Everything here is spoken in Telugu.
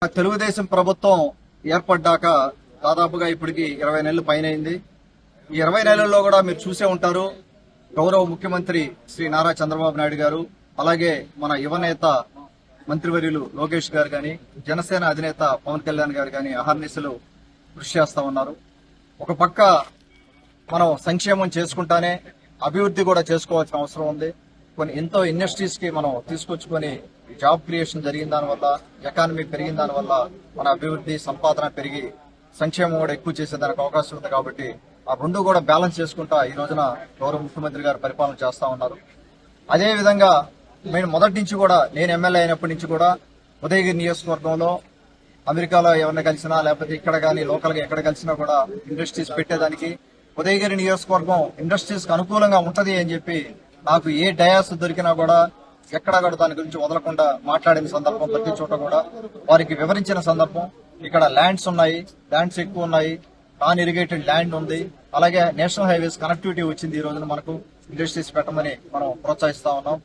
తెలుగుదేశం ప్రభుత్వం ఏర్పడ్డాక దాదాపుగా ఇప్పటికి 20 నెలలు పైన అయింది. ఈ 20 నెలల్లో కూడా మీరు చూసే ఉంటారు, గౌరవ ముఖ్యమంత్రి శ్రీ నారా చంద్రబాబు నాయుడు గారు, అలాగే మన యువనేత మంత్రివర్యులు లోకేష్ గారు గాని, జనసేన అధినేత పవన్ కళ్యాణ్ గారు గాని అహర్నిశలు కృషి చేస్తా ఉన్నారు. ఒక పక్క మనం సంక్షేమం చేసుకుంటానే అభివృద్ధి కూడా చేసుకోవాల్సిన అవసరం ఉంది. కొన్ని ఎంతో ఇండస్ట్రీస్ కి మనం తీసుకొచ్చుకొని జాబ్ క్రియేషన్ జరిగిన దానివల్ల, ఎకానమీ పెరిగిన దానివల్ల మన అభివృద్ధి సంపాదన పెరిగి సంక్షేమం కూడా ఎక్కువ చేసేదానికి అవకాశం ఉంది. కాబట్టి ఆ రెండు కూడా బ్యాలెన్స్ చేసుకుంటా ఈ రోజున గౌరవ ముఖ్యమంత్రి గారు పరిపాలన చేస్తా ఉన్నారు. అదే విధంగా నేను మొదటి నుంచి కూడా, నేను ఎమ్మెల్యే అయినప్పటి నుంచి కూడా ఉదయగిరి నియోజకవర్గంలో అమెరికాలో ఎవరిని కలిసినా లేకపోతే ఇక్కడ కానీ లోకల్ గా ఎక్కడ కలిసినా కూడా ఇండస్ట్రీస్ పెట్టేదానికి, ఉదయగిరి నియోజకవర్గం ఇండస్ట్రీస్ కి అనుకూలంగా ఉంటది అని చెప్పి నాకు ఏ డయాస్ దొరికినా కూడా ఎక్కడా కూడా దాని గురించి వదలకుండా మాట్లాడిన సందర్భం, ప్రతి చోట కూడా వారికి వివరించిన సందర్భం. ఇక్కడ ల్యాండ్స్ ఉన్నాయి, ల్యాండ్స్ ఎక్కువ ఉన్నాయి, నాన్ ఇరిగేటెడ్ ల్యాండ్ ఉంది, అలాగే నేషనల్ హైవేస్ కనెక్టివిటీ వచ్చింది. ఈ రోజున మనకు ఇండస్ట్రీస్ పెట్టమని మనం ప్రోత్సహిస్తా ఉన్నాం.